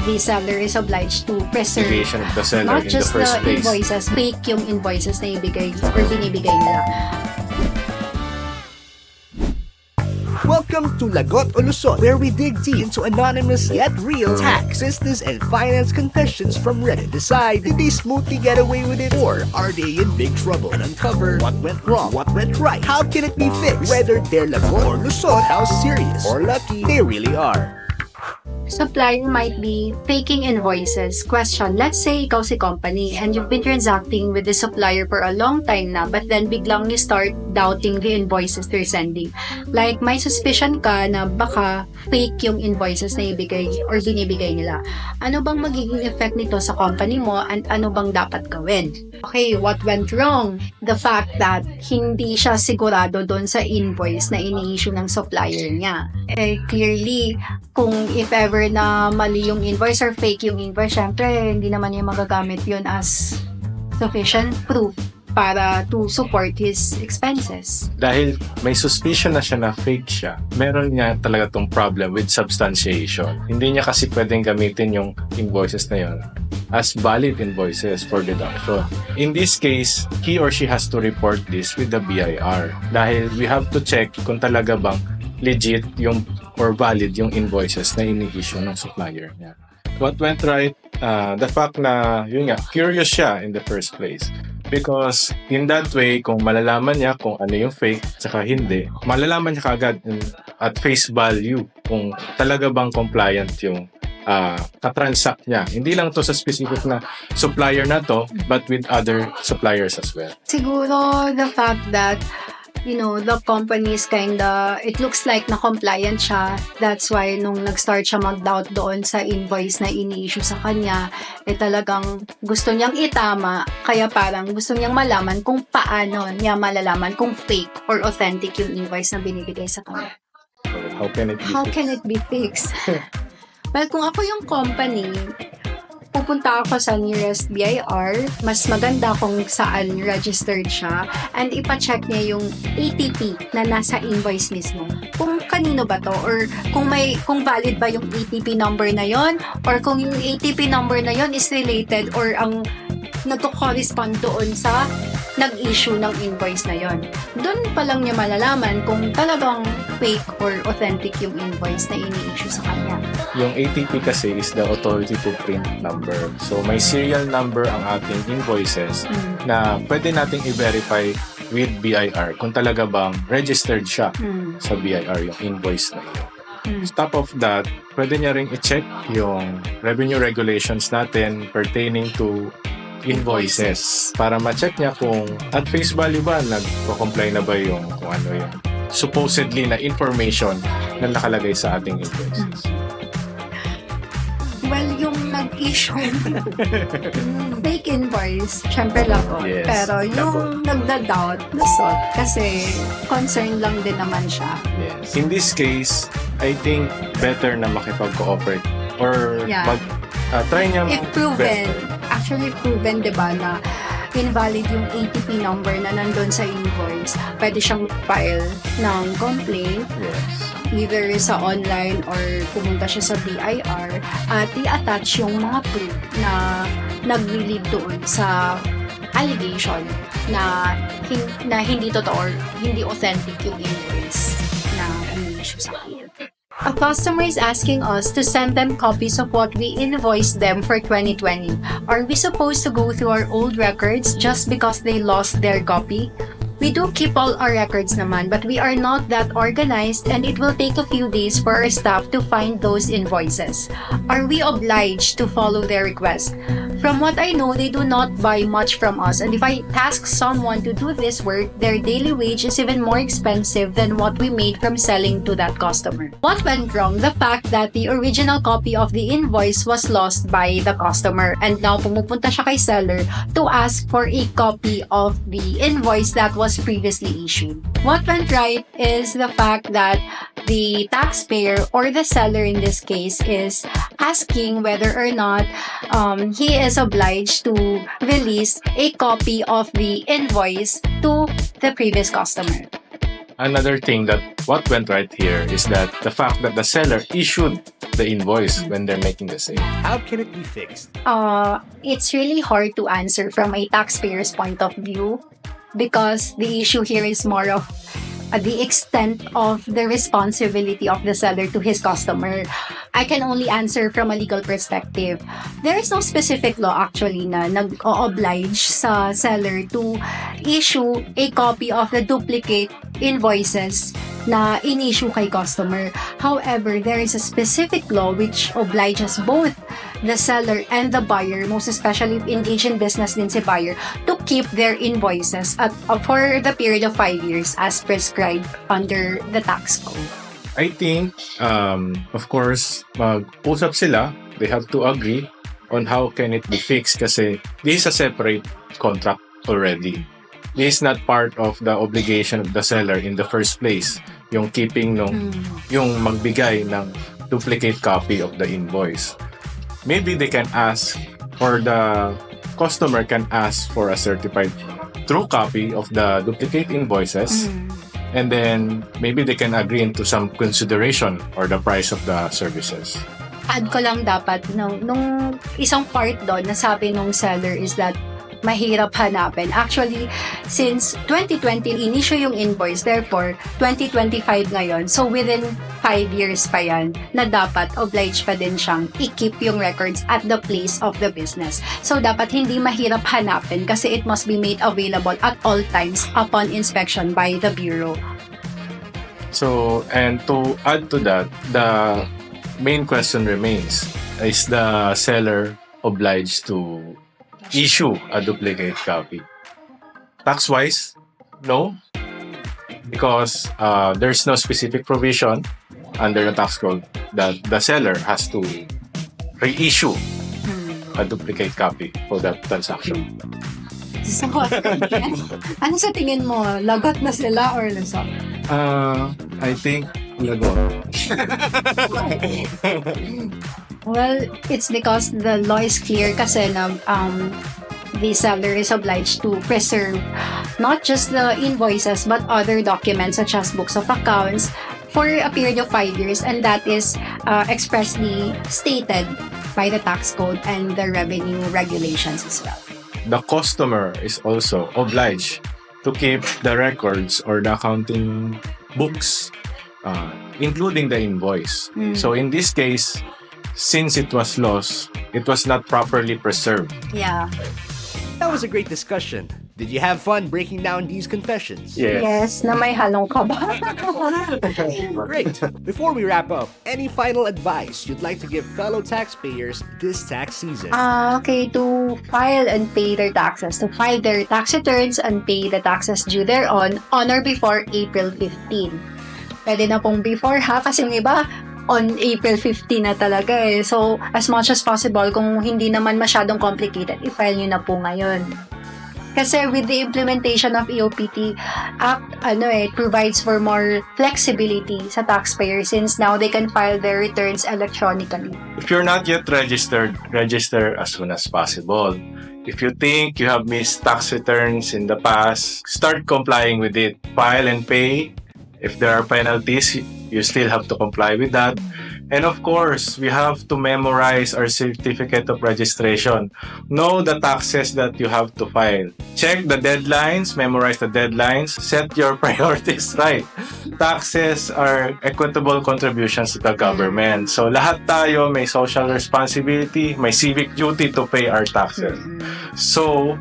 the seller is obliged to preserve Obligation of the seller not in the just first the place. invoices, fake yung invoices na ibigay or binibigay nila. Welcome to Lagot o Lusot, where we dig deep into anonymous yet real tax, business, and finance confessions from Reddit. Decide, did they smoothly get away with it, or are they in big trouble? And uncover what went wrong, what went right, how can it be fixed, whether they're Lagot or Lusot, how serious or lucky they really are. Supplier might be faking invoices. Question, let's say ikaw si company and you've been transacting with the supplier for a long time na, but then biglang you start doubting the invoices they're sending. Like, may suspicion ka na baka fake yung invoices na ibigay or binibigay nila. Ano bang magiging effect nito sa company mo and ano bang dapat gawin? Okay, what went wrong? The fact that hindi siya sigurado doon sa invoice na ini-issue ng supplier niya. Clearly, kung if ever na mali yung invoice or fake yung invoice, syempre hindi naman niya magagamit yun as sufficient proof para to support his expenses. Dahil may suspicion na siya na fake siya, meron niya talaga tong problem with substantiation. Hindi niya kasi pwedeng gamitin yung invoices na yun as valid invoices for deduction. In this case, he or she has to report this with the BIR dahil we have to check kung talaga bang legit yung or valid yung invoices na ini-issue ng supplier niya. What went right? The fact na, yun nga, curious siya in the first place. Because in that way, kung malalaman niya kung ano yung fake saka hindi, malalaman niya kaagad at face value kung talaga bang compliant yung ka-transact niya. Hindi lang to sa specific na supplier na to, but with other suppliers as well. Siguro the fact that the company is it looks like na compliant siya. That's why nung nag-start siya mag-doubt doon sa invoice na ini-issue sa kanya, talagang gusto niyang itama. Kaya parang gusto niyang malaman kung paano niya malalaman kung fake or authentic yung invoice na binibigay sa kanya. So, how can it be fixed? Well, kung ako yung company, pupunta ako sa nearest BIR, mas maganda kung saan registered siya, and ipa-check niya yung ATP na nasa invoice mismo. Kung kanino ba to, or kung valid ba yung ATP number na yon, or kung yung ATP number na yon is related or ang nagko-correspond doon sa nag-issue ng invoice na yon. Doon pa lang niya malalaman kung talagang fake or authentic yung invoice na ini-issue sa kanya. Yung ATP kasi is the authority to print number. So may serial number ang ating invoices na pwede nating i-verify with BIR kung talaga bang registered siya sa BIR yung invoice na yun. So top of that, pwede niya ring i-check yung revenue regulations natin pertaining to invoices para ma-check niya kung at face value ba nagko-comply na ba yung kung ano yung supposedly na information na nakalagay sa ating invoices. Well, yung nag-issue fake invoice, syempre Lagot. Yes, pero yung nagda-doubt, Lusot. Kasi concerned lang din naman siya. Yes. In this case, I think better na makipag-cooperate or try niya If proven, actually proven, diba, na invalid yung ATP number na nandun sa invoice, pwede siyang file ng complaint. Yes. Either sa online or pumunta siya sa BIR at i-attach yung mga proof na nag-lead doon sa allegation na hindi totoo or hindi authentic yung invoice na ini-issue sa kanya. A customer is asking us to send them copies of what we invoiced them for 2020. Are we supposed to go through our old records just because they lost their copy? We do keep all our records naman, but we are not that organized and it will take a few days for our staff to find those invoices. Are we obliged to follow their request? From what I know, they do not buy much from us, and if I task someone to do this work, their daily wage is even more expensive than what we made from selling to that customer. What went wrong? The fact that the original copy of the invoice was lost by the customer, and now pumupunta siya kay seller to ask for a copy of the invoice that was previously issued. What went right is the fact that the taxpayer or the seller in this case is asking whether or not he is obliged to release a copy of the invoice to the previous customer. another thing that what went right here is that the fact that the seller issued the invoice when they're making the sale. How can it be fixed? It's really hard to answer from a taxpayer's point of view because the issue here is more of the extent of the responsibility of the seller to his customer. I can only answer from a legal perspective. There is no specific law actually na nag-o-oblige sa seller to issue a copy of the duplicate invoices na in-issue kay customer. However, there is a specific law which obliges both the seller and the buyer, most especially if engaged in business din si buyer, to keep their invoices for the period of 5 years as prescribed under the tax code. I think, of course, mag-usap sila. They have to agree on how can it be fixed kasi this is a separate contract already. This is not part of the obligation of the seller in the first place. Yung keeping yung magbigay ng duplicate copy of the invoice. Maybe they can ask, or the customer can ask for a certified true copy of the duplicate invoices. And then maybe they can agree into some consideration or the price of the services. Add ko lang dapat nung isang part doon na sabi nung seller is that mahirap hanapin. Actually, since 2020 in-issue yung invoice, therefore 2025 ngayon, so within 5 years pa yan na dapat obliged pa din siyang i-keep yung records at the place of the business. So dapat hindi mahirap hanapin kasi it must be made available at all times upon inspection by the Bureau. So, and to add to that, the main question remains, is the seller obliged to issue a duplicate copy? Tax-wise, no. Because there's no specific provision under the tax code that the seller has to reissue a duplicate copy for that transaction. So, ano sa tingin mo? Lagot na sila or Lusot? I think Lagot. Well, it's because the law is clear kasi na the seller is obliged to preserve not just the invoices but other documents such as books of accounts for a period of 5 years, and that is expressly stated by the tax code and the revenue regulations as well. The customer is also obliged to keep the records or the accounting books, including the invoice. So in this case, since it was lost, it was not properly preserved. Yeah. That was a great discussion. Did you have fun breaking down these confessions? Yes, na may halong kaba. Great. Before we wrap up, any final advice you'd like to give fellow taxpayers this tax season? Okay, to file and pay their taxes, to file their tax returns and pay the taxes due thereon on or before April 15. Pwede na pong before ha, kasi yung iba, on April 15 na talaga eh. So, as much as possible, kung hindi naman masyadong complicated, i-file nyo na po ngayon. Kasi with the implementation of EOPT Act, it provides for more flexibility sa taxpayer since now they can file their returns electronically. If you're not yet registered, register as soon as possible. If you think you have missed tax returns in the past, start complying with it. File and pay. If there are penalties, you still have to comply with that. And of course, we have to memorize our certificate of registration. Know the taxes that you have to file. Check the deadlines, memorize the deadlines, set your priorities right. Taxes are equitable contributions to the government. So lahat tayo may social responsibility, may civic duty to pay our taxes. So,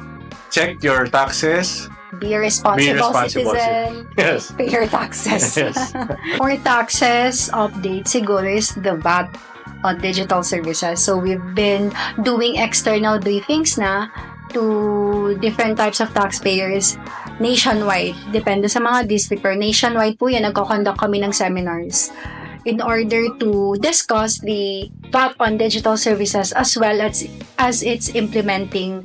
check your taxes. Be a responsible citizen. Yes. Pay your taxes. Yes. For taxes update, siguro is the VAT on digital services. So we've been doing external briefings na to different types of taxpayers nationwide. Depende sa mga district, pero nationwide po yan, nagko-conduct kami ng seminars in order to discuss the VAT on digital services as well as its implementing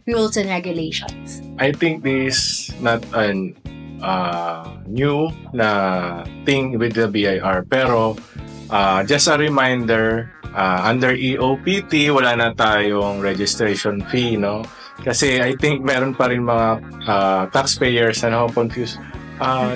rules and regulations. I think this not an new na thing with the BIR, pero just a reminder, under EOPT wala na tayong registration fee, no? Kasi I think meron pa rin mga taxpayers na confused.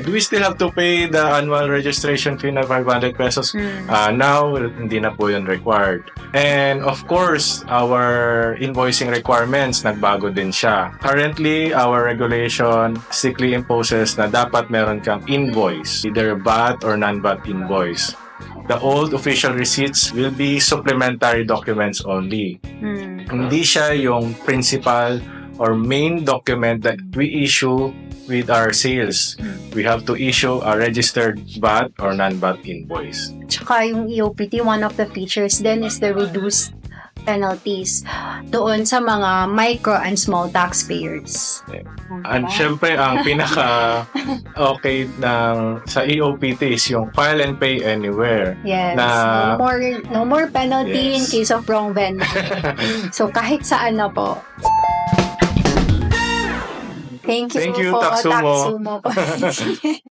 Do we still have to pay the annual registration fee na 500 pesos? Now, hindi na po yun required. And of course, our invoicing requirements, nagbago din siya. Currently, our regulation strictly imposes na dapat meron kang invoice, either VAT or non-VAT invoice. The old official receipts will be supplementary documents only. Hindi siya yung principal or main document that we issue with our sales. We have to issue a registered VAT or non-VAT invoice. Tsaka yung EOPT, one of the features then is the reduced penalties doon sa mga micro and small taxpayers. And syempre, ang pinaka okay ng sa EOPT is yung file and pay anywhere. Yes. Na, No more penalty in Yes. case of wrong vendor. So kahit saan na po. Thank you Thank you, po, Taxumo. Taxumo po.